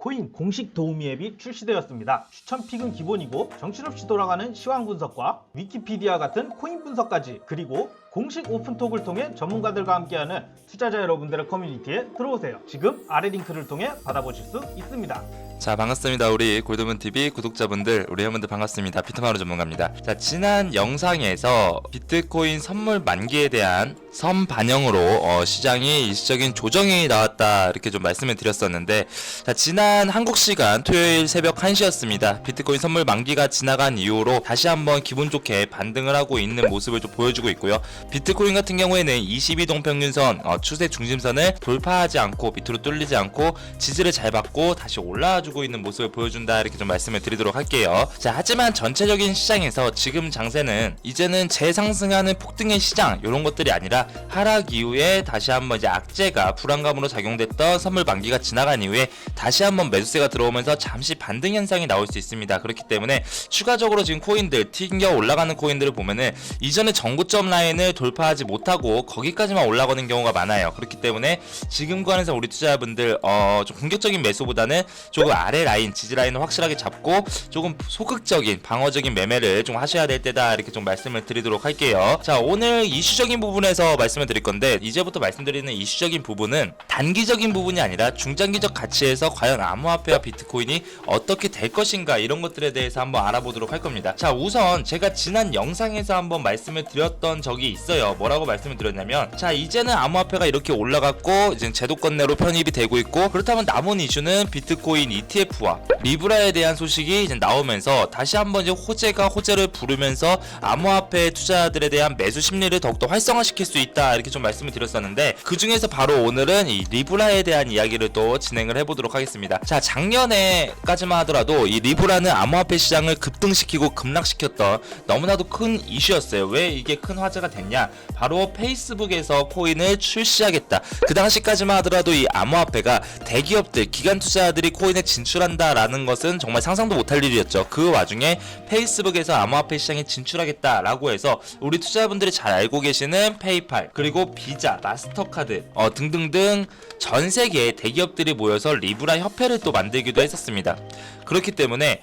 코인 공식 도우미 앱이 출시되었습니다. 추천 픽은 기본이고 정신없이 돌아가는 시황 분석과 위키피디아 같은 코인 분석까지, 그리고 공식 오픈톡을 통해 전문가들과 함께하는 투자자 여러분들의 커뮤니티에 들어오세요. 지금 아래 링크를 통해 받아보실 수 있습니다. 자, 반갑습니다. 우리 골드문TV 구독자분들, 우리 회원분들 반갑습니다. 비트마루 전문가입니다. 자, 지난 영상에서 비트코인 선물 만기에 대한 선반영으로 시장이 일시적인 조정이 나왔다, 이렇게 좀 말씀을 드렸었는데, 자, 지난 한국 시간 토요일 새벽 1시였습니다. 비트코인 선물 만기가 지나간 이후로 다시 한번 기분 좋게 반등을 하고 있는 모습을 좀 보여주고 있고요. 비트코인 같은 경우에는 22동 평균선 추세 중심선을 돌파하지 않고 밑으로 뚫리지 않고 지지를 잘 받고 다시 올라와주고 있는 모습을 보여준다, 이렇게 좀 말씀을 드리도록 할게요. 자, 하지만 전체적인 시장에서 지금 장세는 이제는 재상승하는 폭등의 시장, 이런 것들이 아니라 하락 이후에 다시 한번 이제 악재가 불안감으로 작용됐던 선물 만기가 지나간 이후에 다시 한번 매수세가 들어오면서 잠시 반등 현상이 나올 수 있습니다. 그렇기 때문에 추가적으로 지금 코인들 튕겨 올라가는 코인들을 보면은 이전에 정고점 라인을 돌파하지 못하고 거기까지만 올라가는 경우가 많아요. 그렇기 때문에 지금 구간에서 우리 투자자분들 좀 공격적인 매수보다는 조금 아래 라인, 지지 라인을 확실하게 잡고 조금 소극적인 방어적인 매매를 좀 하셔야 될 때다, 이렇게 좀 말씀을 드리도록 할게요. 자, 오늘 이슈적인 부분에서 말씀을 드릴 건데, 이제부터 말씀드리는 이슈적인 부분은 단기적인 부분이 아니라 중장기적 가치에서 과연 암호화폐와 비트코인이 어떻게 될 것인가, 이런 것들에 대해서 한번 알아보도록 할 겁니다. 자, 우선 제가 지난 영상에서 한번 말씀을 드렸던 적이 있어요. 뭐라고 말씀을 드렸냐면, 자, 이제는 암호화폐가 이렇게 올라갔고 이제 제도권 내로 편입이 되고 있고, 그렇다면 남은 이슈는 비트코인 ETF와 리브라에 대한 소식이 이제 나오면서 다시 한번 이제 호재를 부르면서 암호화폐 투자자들에 대한 매수 심리를 더욱더 활성화시킬 수 있다, 이렇게 좀 말씀을 드렸었는데, 그 중에서 바로 오늘은 이 리브라에 대한 이야기를 또 진행을 해보도록 하겠습니다. 자, 작년에까지만 하더라도 이 리브라는 암호화폐 시장을 급등시키고 급락시켰던 너무나도 큰 이슈였어요. 왜 이게 큰 화제가 됐냐? 바로 페이스북에서 코인을 출시하겠다, 그 당시까지만 하더라도 이 암호화폐가 대기업들, 기관 투자자들이 코인에 진출한다라는 것은 정말 상상도 못할 일이었죠. 그 와중에 페이스북에서 암호화폐 시장에 진출하겠다라고 해서 우리 투자자분들이 잘 알고 계시는 페이팔, 그리고 비자, 마스터카드 등등등 전 세계의 대기업들이 모여서 리브라 협회를 또 만들기도 했었습니다. 그렇기 때문에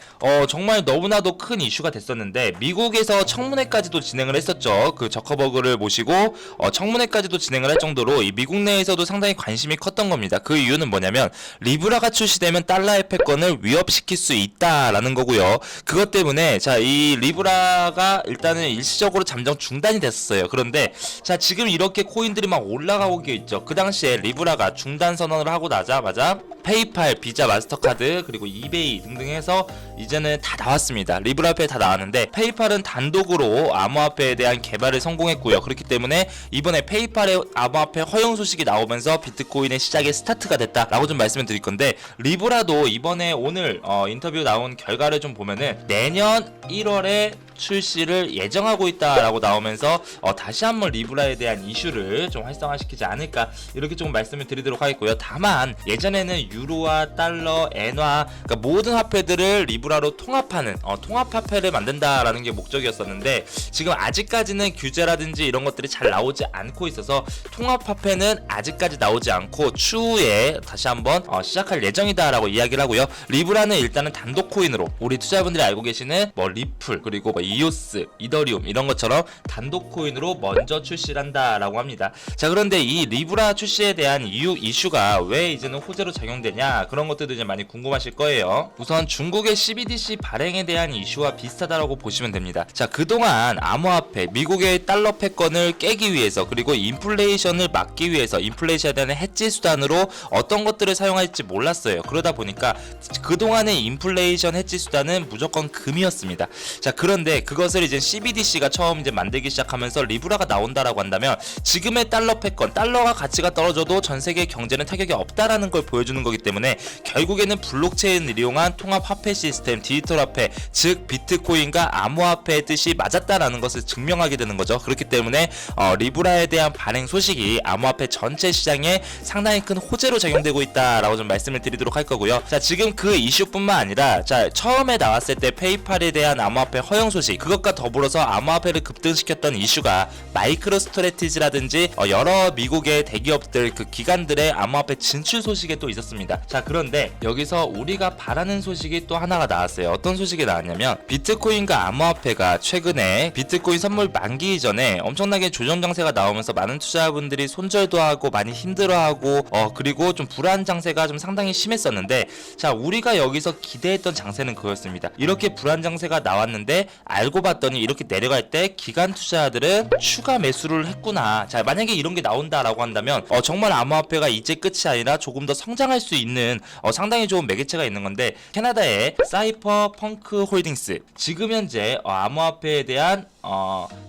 정말 너무나도 큰 이슈가 됐었는데, 미국에서 청문회까지도 진행을 했었죠. 그 저커버그를 모시고 청문회까지도 진행을 할 정도로 이 미국 내에서도 상당히 관심이 컸던 겁니다. 그 이유는 뭐냐면, 리브라가 출시되면 달러의 패권을 위협시킬 수 있다라는 거고요. 그것 때문에 자, 이 리브라가 일단은 일시적으로 잠정 중단이 됐었어요. 그런데 자, 지금 이렇게 코인들이 막 올라가고 있죠. 그 당시에 리브라가 중단 선언을 하고 나자마자 페이팔, 비자, 마스터카드, 그리고 이베이 등등 해서 이제는 다 나왔습니다. 리브라화폐 다 나왔는데, 페이팔은 단독으로 암호화폐에 대한 개발을 성공했고요. 그렇기 때문에 이번에 페이팔의 암호화폐 허용 소식이 나오면서 비트코인의 시작의 스타트가 됐다라고 좀 말씀을 드릴 건데, 리브라도 이번에 오늘 인터뷰 나온 결과를 좀 보면은 내년 1월에 출시를 예정하고 있다라고 나오면서 다시 한번 리브라에 대한 이슈를 좀 활성화시키지 않을까, 이렇게 좀 말씀을 드리도록 하겠고요. 다만 예전에는 유로와 달러, 엔화, 그러니까 모든 화폐들을 리브라로 통합하는 통합화폐를 만든다라는 게 목적이었었는데, 지금 아직까지는 규제라든지 이런 것들이 잘 나오지 않고 있어서 통합화폐는 아직까지 나오지 않고 추후에 다시 한번 시작할 예정이다라고 이야기를 하고요. 리브라는 일단은 단독 코인으로 우리 투자자분들이 알고 계시는 뭐 리플, 그리고 뭐 이오스, 이더리움 이런 것처럼 단독 코인으로 먼저 출시를 한다라고 합니다. 자, 그런데 이 리브라 출시에 대한 이슈가 왜 이제는 호재로 작용되냐, 그런 것들도 이제 많이 궁금하실 거예요. 우선 중국의 CBDC 발행에 대한 이슈와 비슷하다라고 보시면 됩니다. 자, 그동안 암호화폐, 미국의 달러 패권을 깨기 위해서, 그리고 인플레이션을 막기 위해서 인플레이션에 대한 해지 수단으로 어떤 것들을 사용할지 몰랐어요. 그러다 보니까 그동안의 인플레이션 해지 수단은 무조건 금이었습니다. 자, 그런데 그것을 이제 CBDC가 처음 이제 만들기 시작하면서 리브라가 나온다라고 한다면, 지금의 달러 패권, 달러가 가치가 떨어져도 전 세계 경제는 타격이 없다라는 걸 보여주는 거기 때문에, 결국에는 블록체인을 이용한 통합 화폐 시스템, 디지털 화폐, 즉 비트코인과 암호화폐의 뜻이 맞았다라는 것을 증명하게 되는 거죠. 그렇기 때문에 리브라에 대한 발행 소식이 암호화폐 전체 시장에 상당히 큰 호재로 작용되고 있다라고 좀 말씀을 드리도록 할 거고요. 자, 지금 그 이슈뿐만 아니라, 자, 처음에 나왔을 때 페이팔에 대한 암호화폐 허용 소식, 소식, 그것과 더불어서 암호화폐를 급등시켰던 이슈가 마이크로 스트래티지라든지 여러 미국의 대기업들 그 기관들의 암호화폐 진출 소식에 또 있었습니다. 자, 그런데 여기서 우리가 바라는 소식이 또 하나가 나왔어요. 어떤 소식이 나왔냐면 비트코인과 암호화폐가 최근에 비트코인 선물 만기 이전에 엄청나게 조정 장세가 나오면서 많은 투자자분들이 손절도 하고 많이 힘들어하고 그리고 좀 불안 장세가 좀 상당히 심했었는데, 자, 우리가 여기서 기대했던 장세는 그거였습니다. 이렇게 불안 장세가 나왔는데 알고 봤더니 이렇게 내려갈 때 기관 투자자들은 추가 매수를 했구나. 자, 만약에 이런 게 나온다라고 한다면 정말 암호화폐가 이제 끝이 아니라 조금 더 성장할 수 있는 상당히 좋은 매개체가 있는 건데, 캐나다의 사이퍼 펑크 홀딩스 지금 현재 암호화폐에 대한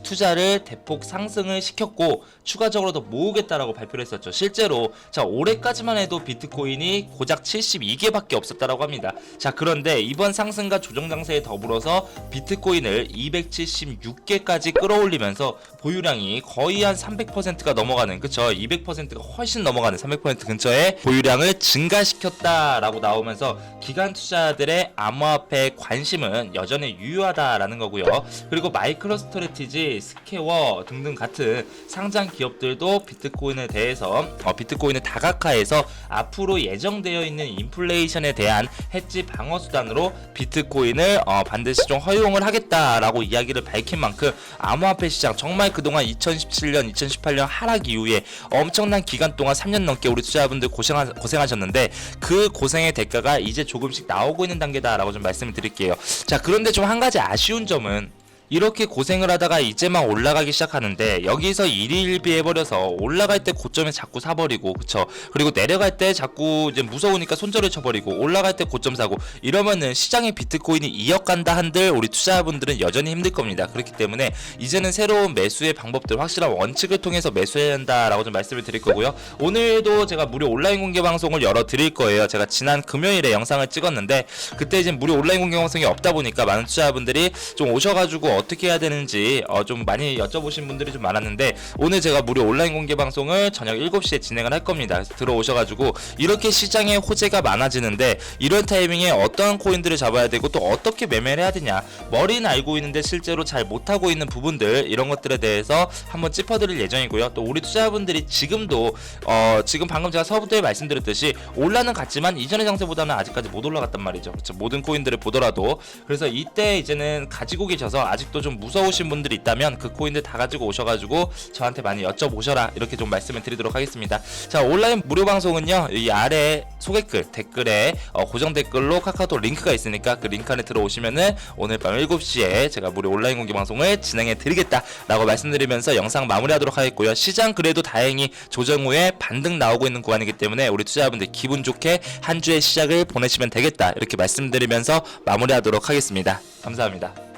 투자를 대폭 상승을 시켰고 추가적으로 더 모으겠다라고 발표를 했었죠. 실제로 자, 올해까지만 해도 비트코인이 고작 72개밖에 없었다라고 합니다. 자, 그런데 이번 상승과 조정 장세에 더불어서 비트코인을 276개까지 끌어올리면서 보유량이 거의 한 300%가 넘어가는, 그쵸, 200%가 훨씬 넘어가는 300% 근처의 보유량을 증가시켰다라고 나오면서 기관 투자자들의 암호화폐 관심은 여전히 유효하다라는 거고요. 그리고 마이크로 스트래티지, 스퀘어 등등 같은 상장 기업들도 비트코인에 대해서 비트코인을 다각화해서 앞으로 예정되어 있는 인플레이션에 대한 해지 방어 수단으로 비트코인을 반드시 좀 허용을 하겠다라고 이야기를 밝힌 만큼 암호화폐 시장 정말 그동안 2017년, 2018년 하락 이후에 엄청난 기간 동안 3년 넘게 우리 투자자분들 고생하셨는데 그 고생의 대가가 이제 조금씩 나오고 있는 단계다라고 좀 말씀을 드릴게요. 자, 그런데 좀 한 가지 아쉬운 점은 이렇게 고생을 하다가 이제만 올라가기 시작하는데 여기서 일희일비해버려서 올라갈 때 고점에 자꾸 사버리고, 그쵸, 그리고 내려갈 때 자꾸 이제 무서우니까 손절을 쳐버리고 올라갈 때 고점 사고 이러면은 시장의 비트코인이 이어간다 한들 우리 투자자분들은 여전히 힘들 겁니다. 그렇기 때문에 이제는 새로운 매수의 방법들, 확실한 원칙을 통해서 매수해야 한다라고 좀 말씀을 드릴 거고요. 오늘도 제가 무료 온라인 공개 방송을 열어 드릴 거예요. 제가 지난 금요일에 영상을 찍었는데 그때 이제 무료 온라인 공개 방송이 없다 보니까 많은 투자자분들이 좀 오셔가지고 어떻게 해야 되는지 좀 많이 여쭤보신 분들이 좀 많았는데, 오늘 제가 무료 온라인 공개 방송을 저녁 7시에 진행을 할 겁니다. 그래서 들어오셔가지고 이렇게 시장에 호재가 많아지는데 이런 타이밍에 어떤 코인들을 잡아야 되고 또 어떻게 매매를 해야 되냐, 머리는 알고 있는데 실제로 잘 못하고 있는 부분들, 이런 것들에 대해서 한번 짚어드릴 예정이고요. 또 우리 투자자분들이 지금도 지금 방금 제가 서부터에 말씀드렸듯이 올라는 갔지만 이전의 장세보다는 아직까지 못 올라갔단 말이죠. 그렇죠? 모든 코인들을 보더라도. 그래서 이때 이제는 가지고 계셔서 아직도 좀 무서우신 분들이 있다면 그 코인들 다 가지고 오셔가지고 저한테 많이 여쭤보셔라, 이렇게 좀 말씀을 드리도록 하겠습니다. 자, 온라인 무료 방송은요, 이 아래 소개글 댓글에 고정 댓글로 카카오톡 링크가 있으니까 그 링크 안에 들어오시면은 오늘 밤 7시에 제가 무료 온라인 공개 방송을 진행해 드리겠다라고 말씀드리면서 영상 마무리하도록 하겠고요. 시장 그래도 다행히 조정 후에 반등 나오고 있는 구간이기 때문에 우리 투자자분들 기분 좋게 한 주의 시작을 보내시면 되겠다, 이렇게 말씀드리면서 마무리하도록 하겠습니다. 감사합니다.